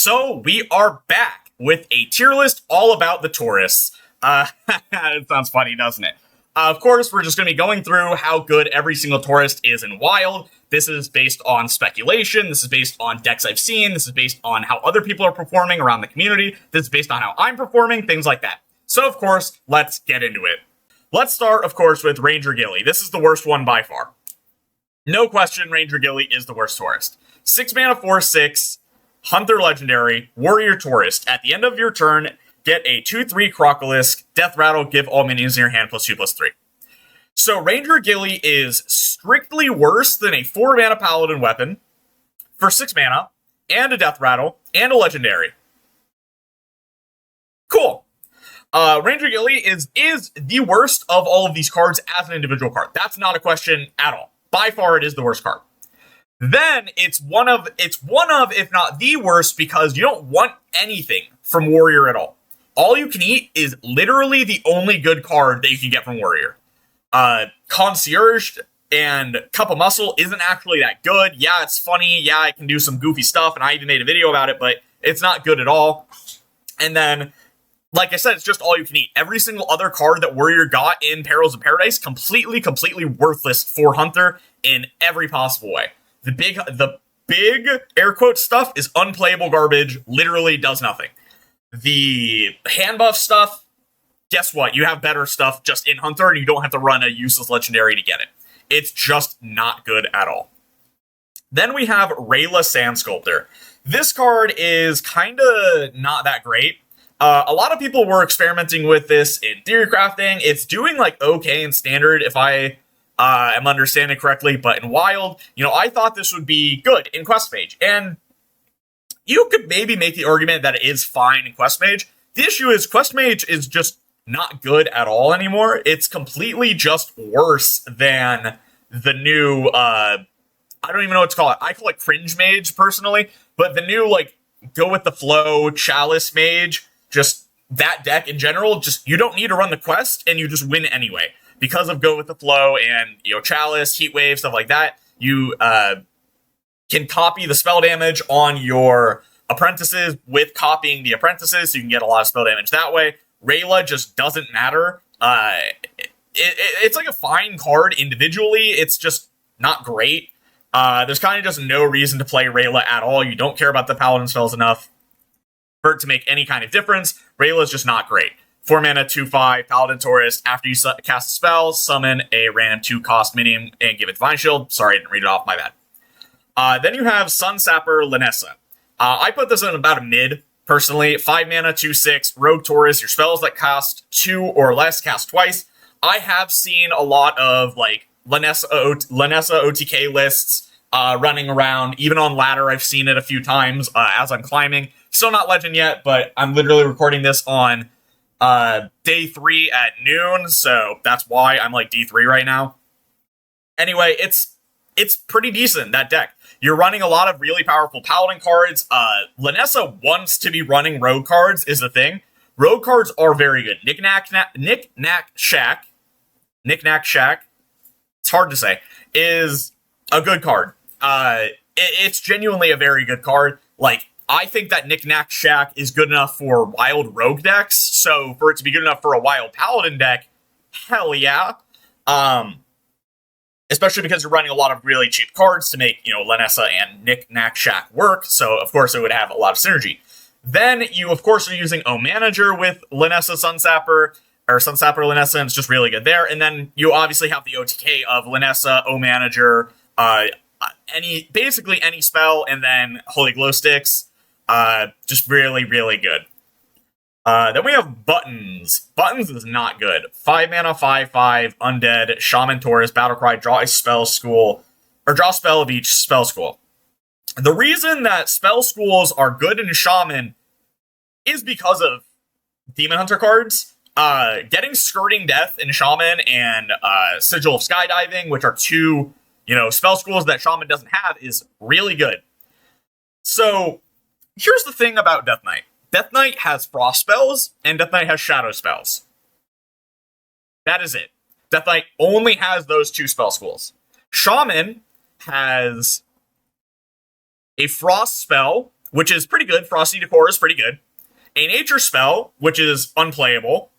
So we are back with a tier list all about the tourists. It sounds funny, doesn't it? Of course, we're just going to be going through how good every single tourist is in Wild. This is based on speculation. This is based on decks I've seen. This is based on how other people are performing around the community. This is based on how I'm performing, things like that. So, of course, let's get into it. Let's start, of course, with Ranger Gilly. This is the worst one by far. No question, Ranger Gilly is the worst tourist. 6 mana, 4/6, Hunter Legendary, Warrior Tourist. At the end of your turn, get a 2/3 Crocolisk, Death Rattle, give all minions in your hand +2/+3. So Ranger Gilly is strictly worse than a 4 mana Paladin weapon for 6 mana, and a Death Rattle, and a Legendary. Cool. Ranger Gilly is the worst of all of these cards as an individual card. That's not a question at all. By far, it is the worst card. Then it's one of, if not the worst, because you don't want anything from Warrior at all. All you can eat is literally the only good card that you can get from Warrior. Concierge and Cup of Muscle isn't actually that good. Yeah, it's funny. Yeah, it can do some goofy stuff, and I even made a video about it, but it's not good at all. And then, like I said, it's just all you can eat. Every single other card that Warrior got in Perils of Paradise, completely worthless for Hunter in every possible way. The big air quote stuff is unplayable garbage, literally does nothing. The hand buff stuff, guess what? You have better stuff just in Hunter, and you don't have to run a useless legendary to get it. It's just not good at all. Then we have Raylla Sand Sculptor. This card is kinda not that great. A lot of people were experimenting with this in theory crafting. It's doing like okay in standard if I am understanding correctly, but in Wild, I thought this would be good in Quest Mage. And you could maybe make the argument that it is fine in Quest Mage. The issue is Quest Mage is just not good at all anymore. It's completely just worse than the new, I don't even know what to call it. I call it Cringe Mage personally, but the new go with the flow Chalice Mage, just that deck in general, just you don't need to run the quest and you just win anyway. Because of Go with the Flow and Chalice, Heat Wave, stuff like that, you can copy the spell damage on your apprentices with copying the apprentices, so you can get a lot of spell damage that way. Raylla just doesn't matter. It's like a fine card individually. It's just not great. There's kind of just no reason to play Raylla at all. You don't care about the Paladin spells enough for it to make any kind of difference. Raylla's just not great. 4 mana, 2/5, Paladin Tourist. After you cast a spell, summon a random 2-cost minion and give it Divine Shield. Sorry, I didn't read it off, my bad. Then you have Sunsapper Lynessa. I put this in about a mid, personally. 5 mana, 2/6, Rogue Taurus. Your spells that cost 2 or less cast twice. I have seen a lot of Lynessa OTK lists running around. Even on ladder, I've seen it a few times as I'm climbing. Still not legend yet, but I'm literally recording this on day 3 at noon, so that's why I'm D3 right now. Anyway, it's pretty decent, that deck. You're running a lot of really powerful Paladin cards. Lynessa wants to be running Rogue cards, is the thing. Rogue cards are very good. Knick-Knack Shack, it's hard to say, is a good card. It's genuinely a very good card. I think that Knick-Knack Shack is good enough for Wild Rogue decks, so for it to be good enough for a Wild Paladin deck, hell yeah. Especially because you're running a lot of really cheap cards to make, Lynessa and Knick-Knack Shack work, so of course it would have a lot of synergy. Then you, of course, are using O Manager with Lynessa Sunsapper, or Sunsapper Lynessa, and it's just really good there. And then you obviously have the OTK of Lynessa, O Manager, basically any spell, and then Holy Glow Sticks. Just really good. Then we have Buttons. Buttons is not good. 5 mana, 5/5, Undead, Shaman Taurus, Battlecry, draw a spell school, or draw a spell of each spell school. The reason that spell schools are good in Shaman is because of Demon Hunter cards. Getting Skirting Death in Shaman and Sigil of Skydiving, which are two, spell schools that Shaman doesn't have, is really good. So here's the thing about Death Knight. Death Knight has Frost spells, and Death Knight has Shadow spells. That is it. Death Knight only has those 2 spell schools. Shaman has a Frost spell which is pretty good. Frosty Decor is pretty good. A nature spell, which is unplayable.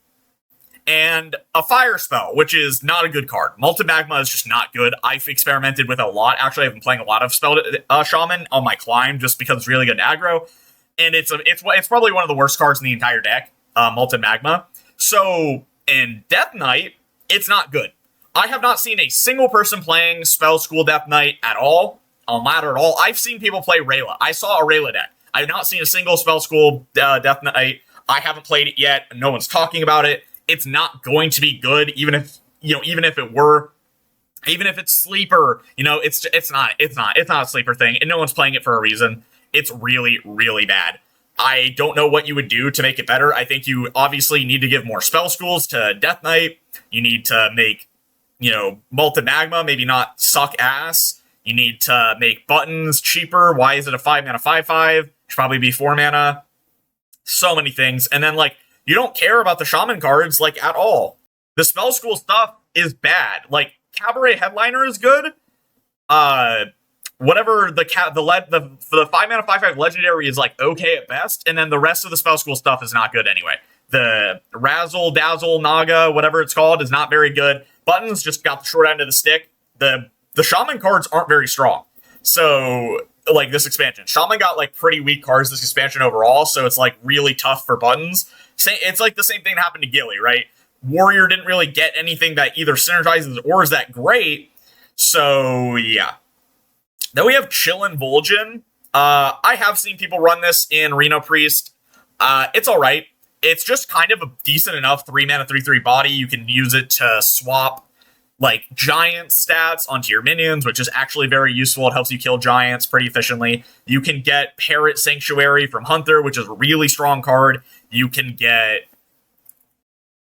And a fire spell, which is not a good card. Molten Magma is just not good. I've experimented with it a lot. Actually, I've been playing a lot of Spell Shaman on my climb just because it's really good aggro. And it's probably one of the worst cards in the entire deck, Molten Magma. So, in Death Knight, it's not good. I have not seen a single person playing Spell School Death Knight at all, on ladder at all. I've seen people play Raylla. I saw a Raylla deck. I have not seen a single Spell School Death Knight. I haven't played it yet. No one's talking about it. It's not going to be good, even if it's sleeper, it's not a sleeper thing, and no one's playing it for a reason. It's really, really bad. I don't know what you would do to make it better. I think you obviously need to give more spell schools to Death Knight. You need to make, Molten Magma maybe not suck ass. You need to make buttons cheaper. Why is it a 5-mana 5/5? Should probably be 4 mana. So many things. And then, you don't care about the Shaman cards, at all. The spell school stuff is bad. Cabaret Headliner is good. Whatever the 5-mana 5/5 legendary is, okay at best. And then the rest of the spell school stuff is not good anyway. The Razzle, Dazzle, Naga, whatever it's called, is not very good. Buttons just got the short end of the stick. The Shaman cards aren't very strong. So, this expansion. Shaman got, pretty weak cards this expansion overall, so it's, really tough for buttons. It's the same thing that happened to Gilly, right? Warrior didn't really get anything that either synergizes or is that great. So, yeah. Then we have Chillin Voljin. I have seen people run this in Reno Priest. It's alright. It's just kind of a decent enough 3-mana 3/3 body. You can use it to swap giant stats onto your minions, which is actually very useful. It helps you kill giants pretty efficiently. You can get Parrot Sanctuary from Hunter, which is a really strong card. You can get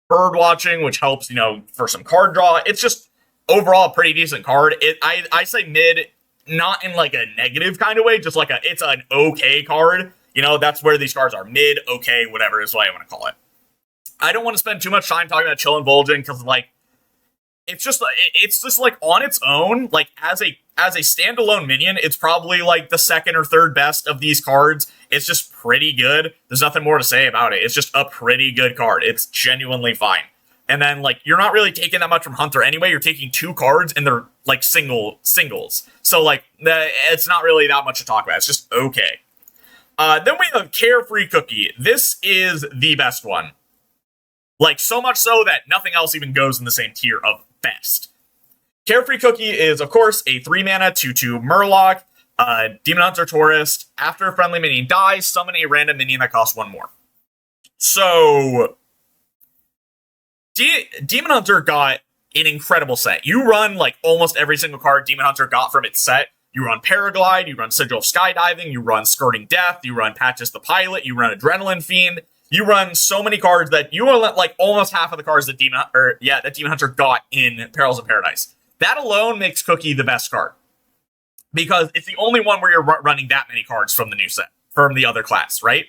Bird Watching, which helps, for some card draw. It's just overall a pretty decent card. I say mid, not in a negative kind of way, just it's an okay card. That's where these cards are. Mid, okay, whatever is what I want to call it. I don't want to spend too much time talking about Chillin Voljin because it's just on its own, as a standalone minion, it's probably the second or third best of these cards. It's just pretty good. There's nothing more to say about it. It's just a pretty good card. It's genuinely fine. And then you're not really taking that much from Hunter anyway. You're taking 2 cards and they're singles. So it's not really that much to talk about. It's just okay. Then we have Carefree Cookie. This is the best one. So much so that nothing else even goes in the same tier of best. Carefree Cookie is, of course, a 3-mana 2/2 Murloc, Demon Hunter Tourist. After a friendly minion dies, summon a random minion that costs 1 more. So, Demon Hunter got an incredible set. You run, almost every single card Demon Hunter got from its set. You run Paraglide, you run Sigil of Skydiving, you run Skirting Death, you run Patches the Pilot, you run Adrenaline Fiend. You run so many cards that you are almost half of the cards that Demon Hunter got in Perils of Paradise. That alone makes Cookie the best card. Because it's the only one where you're running that many cards from the new set, from the other class, right?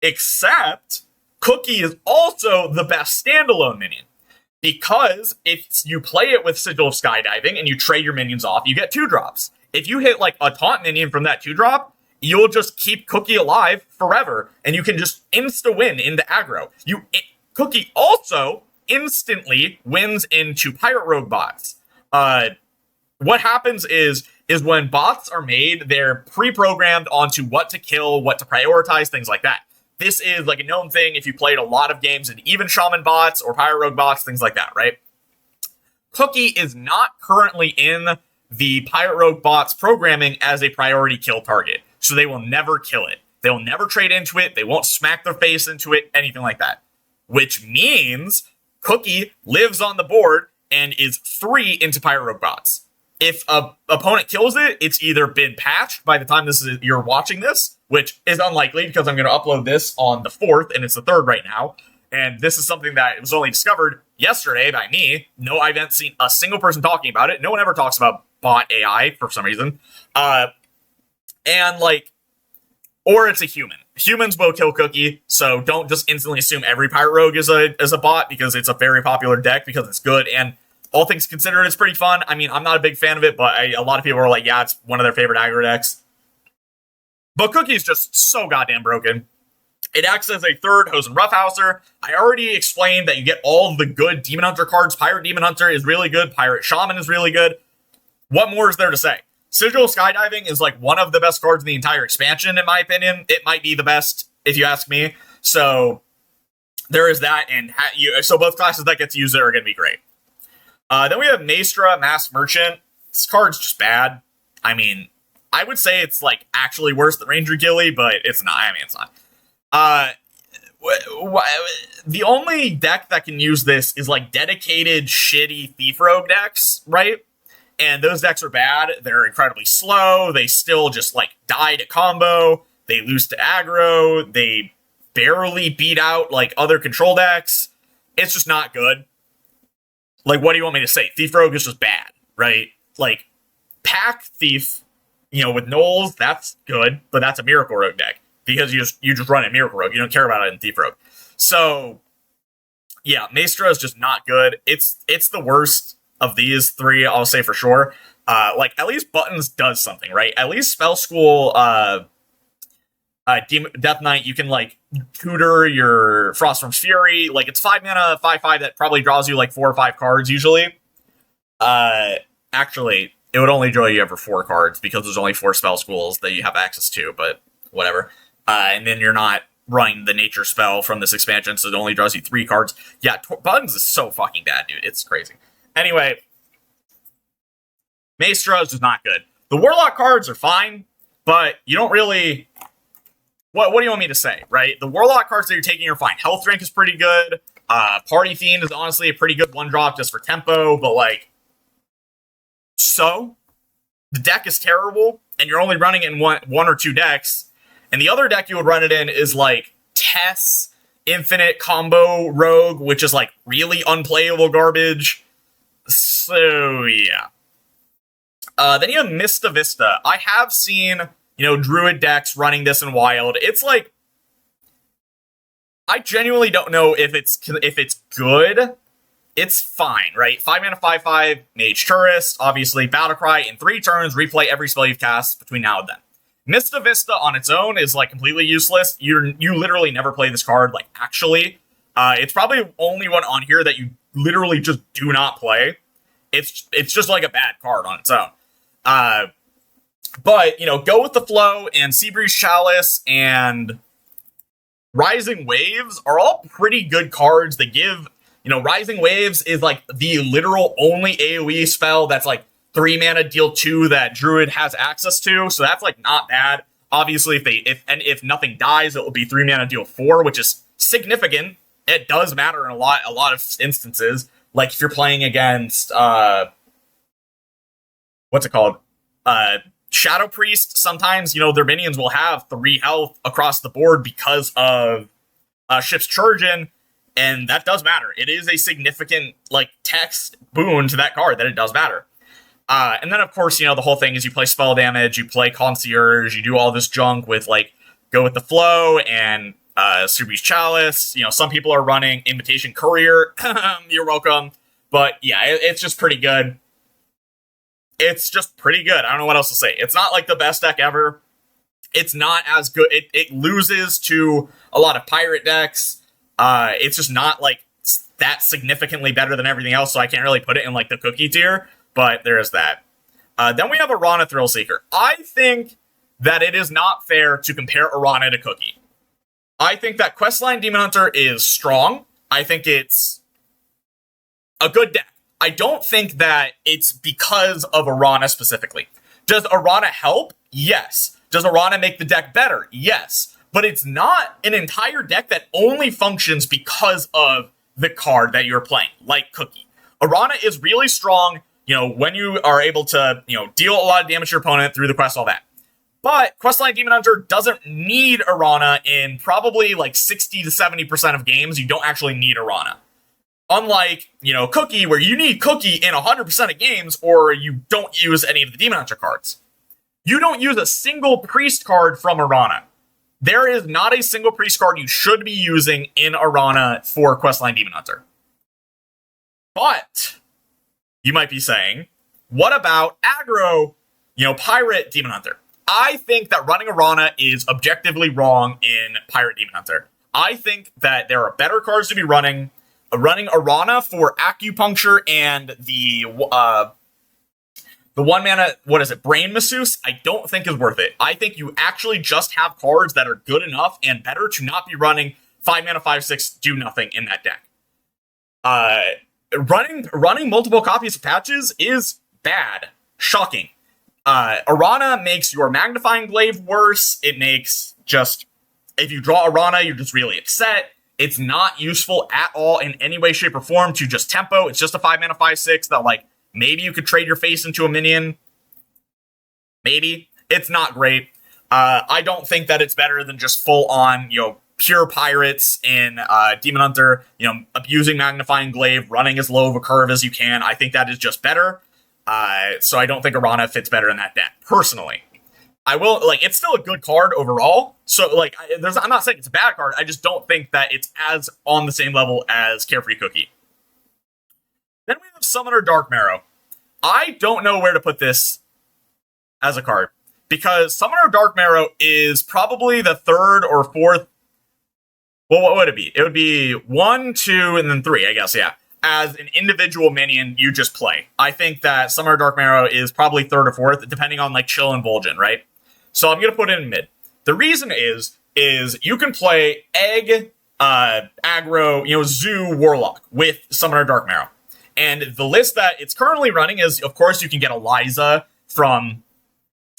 Except, Cookie is also the best standalone minion. Because if you play it with Sigil of Skydiving and you trade your minions off, you get 2-drops. If you hit a taunt minion from that 2-drop, you'll just keep Cookie alive forever, and you can just insta-win into aggro. Cookie also instantly wins into Pirate Rogue bots. What happens is when bots are made, they're pre-programmed onto what to kill, what to prioritize, things like that. This is a known thing if you played a lot of games in even Shaman bots or Pirate Rogue bots, things like that, right? Cookie is not currently in the Pirate Rogue bots programming as a priority kill target. So they will never kill it. They will never trade into it. They won't smack their face into it, anything like that. Which means Cookie lives on the board and is 3 into Pirate Rogue bots. If a opponent kills it, it's either been patched by the time you're watching this, which is unlikely because I'm going to upload this on the 4th and it's the 3rd right now. And this is something that was only discovered yesterday by me. No, I haven't seen a single person talking about it. No one ever talks about bot AI for some reason. Or it's a human. Humans will kill Cookie, so don't just instantly assume every Pirate Rogue is a bot because it's a very popular deck because it's good, and all things considered, it's pretty fun. I mean, I'm not a big fan of it, but a lot of people are yeah, it's one of their favorite aggro decks. But Cookie's just so goddamn broken. It acts as a third Hosen Roughhouser. I already explained that you get all of the good Demon Hunter cards. Pirate Demon Hunter is really good. Pirate Shaman is really good. What more is there to say? Sigil Skydiving is like one of the best cards in the entire expansion, in my opinion. It might be the best, if you ask me. So there is that, and so both classes that get to use it are going to be great. Then we have Maestra, Mass Merchant. This card's just bad. I mean, I would say it's like actually worse than Ranger Gilly, but it's not. I mean, it's not. The only deck that can use this is like dedicated shitty Thief Rogue decks, right? And those decks are bad. They're incredibly slow. They still just like die to combo. They lose to aggro. They barely beat out like other control decks. It's just not good. Like, what do you want me to say? Thief Rogue is just bad, right? Like, Pack Thief, with Knowles, that's good, but that's a Miracle Rogue deck. Because you just run a Miracle Rogue. You don't care about it in Thief Rogue. So, yeah, Maestra is just not good. It's the worst of these three, I'll say for sure. At least Buttons does something, right? At least Spell School, Death Knight, you can, like, tutor your Frostform's Fury. Like, it's 5 mana, 5/5 that probably draws you, like, 4 or 5 cards, usually. Actually, it would only draw you ever 4 cards, because there's only 4 Spell Schools that you have access to, but whatever. And then you're not running the nature spell from this expansion, so it only draws you 3 cards. Yeah, Buttons is so fucking bad, dude. It's crazy. Anyway, Maestra is just not good. The Warlock cards are fine, but you don't really... What do you want me to say, right? The Warlock cards that you're taking are fine. Health Drink is pretty good. Party Fiend is honestly a pretty good 1-drop just for tempo, but like... So? The deck is terrible, and you're only running it in one or 2 decks. And the other deck you would run it in is like Tess, Infinite Combo Rogue, which is like really unplayable garbage. So yeah. Then you have Mistah Vistah. I have seen, Druid decks running this in Wild. It's like, I genuinely don't know if it's good. It's fine, right? 5 mana, 5/5, Mage Tourist, obviously Battlecry. In 3 turns, replay every spell you've cast between now and then. Mistah Vistah on its own is like completely useless. You literally never play this card, like actually. It's probably the only one on here that you literally just do not play. It's just like a bad card on its own. But, Go with the Flow and Seabreeze Chalice and Rising Waves are all pretty good cards. They give, Rising Waves is like the literal only AoE spell that's like 3 mana, deal 2 that Druid has access to, so that's like not bad. Obviously, if nothing dies, it will be 3 mana, deal 4, which is significant. It does matter in a lot of instances. Like if you're playing against what's it called? Shadow Priest. Sometimes their minions will have 3 health across the board because of Ship's Trojan, and that does matter. It is a significant like text boon to that card that it does matter. And then, of course, the whole thing is you play spell damage, you play Concierge, you do all this junk with, like, Go with the Flow and Seabreeze Chalice. Some people are running Invitation Courier. You're welcome. But, yeah, it's just pretty good. It's just pretty good. I don't know what else to say. It's not, like, the best deck ever. It's not as good. It loses to a lot of pirate decks. It's just not, like, that significantly better than everything else, so I can't really put it in, like, the cookie tier. But there is that. Then we have Aranna Thrillseeker. I think that it is not fair to compare Aranna to Cookie. I think that Questline Demon Hunter is strong. I think it's a good deck. I don't think that it's because of Aranna specifically. Does Aranna help? Yes. Does Aranna make the deck better? Yes. But it's not an entire deck that only functions because of the card that you're playing, like Cookie. Aranna is really strong, when you are able to, deal a lot of damage to your opponent through the quest, all that. But Questline Demon Hunter doesn't need Aranna in probably like 60 to 70% of games. You don't actually need Aranna. Unlike, Cookie, where you need Cookie in 100% of games, or you don't use any of the Demon Hunter cards. You don't use a single Priest card from Aranna. There is not a single Priest card you should be using in Aranna for Questline Demon Hunter. But you might be saying, what about aggro, Pirate Demon Hunter? I think that running Aranna is objectively wrong in Pirate Demon Hunter. I think that there are better cards to be running. Running Aranna for acupuncture and the 1 mana, what is it, Brain Masseuse, I don't think is worth it. I think you actually just have cards that are good enough and better to not be running 5 mana, 5/6, do nothing in that deck. Running multiple copies of Patches is bad. Shocking. Aranna makes your Magnifying Glaive worse. It makes just, if you draw Aranna, you're just really upset. It's not useful at all in any way, shape, or form to just tempo. It's just a 5 mana, 5/6 that, like, maybe you could trade your face into a minion. Maybe. It's not great. I don't think that it's better than just full on, pure pirates in Demon Hunter, abusing Magnifying Glaive, running as low of a curve as you can. I think that is just better. So I don't think Aranna fits better in that deck, personally. I will, it's still a good card overall. So, I'm not saying it's a bad card. I just don't think that it's as on the same level as Carefree Cookie. Then we have Summoner Darkmarrow. I don't know where to put this as a card, because Summoner Darkmarrow is probably the third or fourth. Well, what would it be? It would be 1, 2, and then 3, I guess, yeah. As an individual minion, you just play. I think that Summoner Darkmarrow is probably third or fourth, depending on, Chillin Voljin, right? So I'm going to put it in mid. The reason is you can play Egg, aggro, Zoo, Warlock with Summoner Darkmarrow. And the list that it's currently running is, of course, you can get Eliza from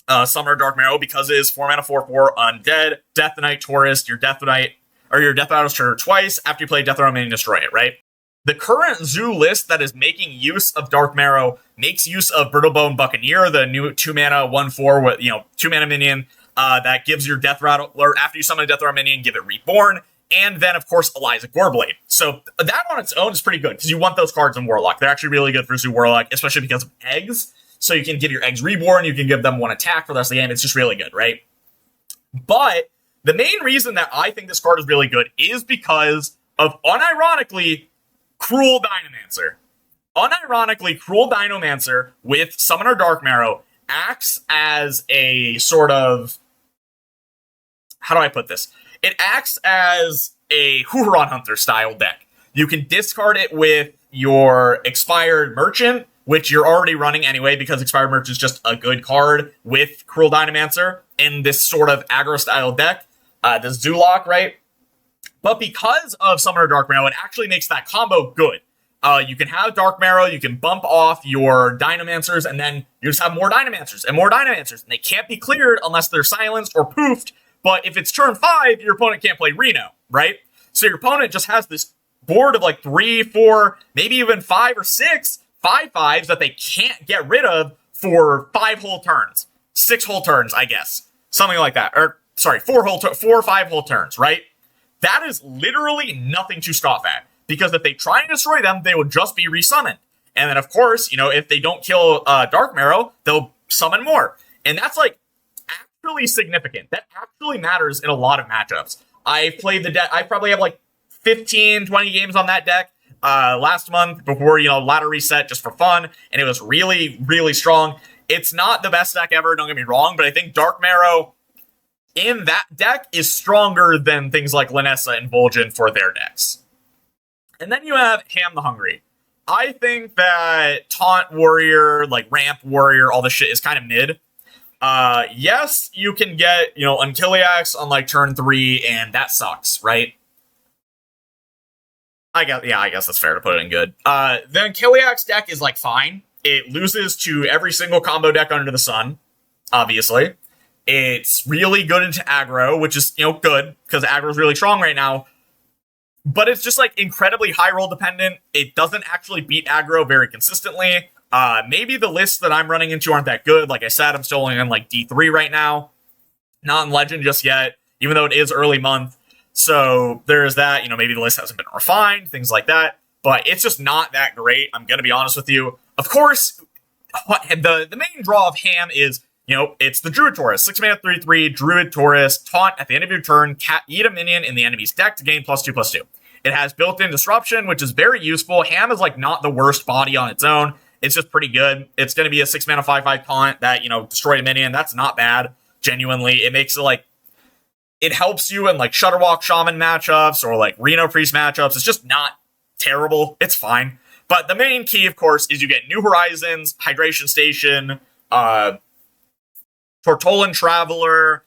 Summoner Darkmarrow because it is 4 mana, 4/4 undead, Death Knight Tourist, your Death Knight, or your Death Battles trigger twice after you play Death Rattle and destroy it, right? The current Zoo list that is making use of Darkmarrow makes use of Brittlebone Buccaneer, the new 2 mana, 1/4 with 2 mana minion that gives your Death Rattle, or after you summon a Death Rattle minion, give it Reborn. And then, of course, Eliza Goreblade. So that on its own is pretty good, because you want those cards in Warlock. They're actually really good for Zoo Warlock, especially because of eggs. So you can give your eggs Reborn, you can give them 1 attack for the rest of the game. It's just really good, right? But the main reason that I think this card is really good is because of, unironically, Cruel Dinomancer. Unironically, Cruel Dinomancer with Summoner Darkmarrow acts as a sort of... How do I put this? It acts as a Huron Hunter style deck. You can discard it with your Expired Merchant, which you're already running anyway, because Expired Merchant is just a good card with Cruel Dinomancer in this sort of aggro style deck. The Zoolock, right? But because of Summoner Darkmarrow, it actually makes that combo good. You can have Darkmarrow, you can bump off your Dinomancers, and then you just have more Dinomancers and more Dinomancers. And they can't be cleared unless they're silenced or poofed. But if it's turn 5, your opponent can't play Reno, right? So your opponent just has this board of 3, 4, maybe even 5 or 6 5/5s that they can't get rid of for 5 whole turns. 6 whole turns, I guess. Something like that. Or, sorry, 4 or 5 whole turns, right? That is literally nothing to scoff at. Because if they try and destroy them, they will just be resummoned. And then, of course, if they don't kill Darkmarrow, they'll summon more. And that's, actually significant. That actually matters in a lot of matchups. I played the deck. I probably have 15, 20 games on that deck last month before, ladder reset just for fun. And it was really, really strong. It's not the best deck ever, don't get me wrong, but I think Darkmarrow in that deck is stronger than things like Lynessa and Voljin for their decks. And then you have Ham the Hungry. I think that Taunt Warrior, Ramp Warrior, all this shit is kind of mid. Yes, you can get, Unkiliax on turn 3, and that sucks, right? I guess that's fair to put it in good. The Unkiliax deck is fine. It loses to every single combo deck under the sun, obviously. It's really good into aggro, which is, good, because aggro is really strong right now. But it's just incredibly high roll dependent. It doesn't actually beat aggro very consistently. Maybe the lists that I'm running into aren't that good. Like I said, I'm still only on D3 right now. Not in Legend just yet, even though it is early month. So there's that. Maybe the list hasn't been refined, things like that. But it's just not that great. I'm going to be honest with you. Of course, the main draw of Ham is, it's the Druid Taurus. 6 mana, 3/3, Druid Taurus, taunt at the end of your turn, eat a minion in the enemy's deck to gain +2/+2. It has built-in disruption, which is very useful. Ham is not the worst body on its own. It's just pretty good. It's going to be a 6 mana 5/5 taunt that, destroy a minion. That's not bad. genuinely. It makes it like, it helps you in like Shutterwalk Shaman matchups or like Reno Priest matchups. It's just not terrible. It's fine. But the main key, of course, is you get New Horizons, Hydration Station, Tortolan Traveler.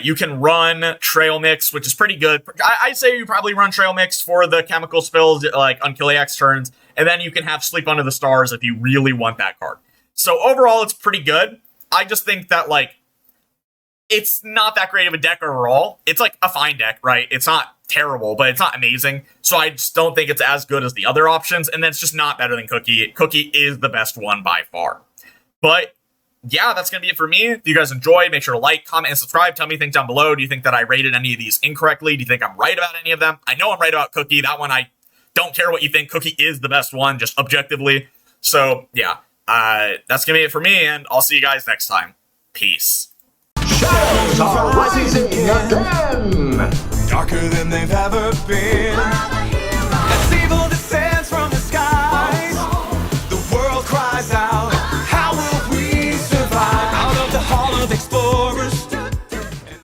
You can run Trail Mix, which is pretty good. I say you probably run Trail Mix for the chemical spills, like on Killiax turns, and then you can have Sleep Under the Stars if you really want that card. So overall, it's pretty good. I just think that, like, it's not that great of a deck overall. It's like a fine deck, right? It's not terrible, but it's not amazing. So I just don't think it's as good as the other options, and that's just not better than Cookie. Cookie is the best one by far. But yeah, that's going to be it for me. If you guys enjoyed, make sure to like, comment, and subscribe. Tell me things down below. Do you think that I rated any of these incorrectly? Do you think I'm right about any of them? I know I'm right about Cookie. That one, I don't care what you think. Cookie is the best one, just objectively. So yeah, that's going to be it for me, and I'll see you guys next time. Peace. Shadows are rising again! Darker than they've ever been.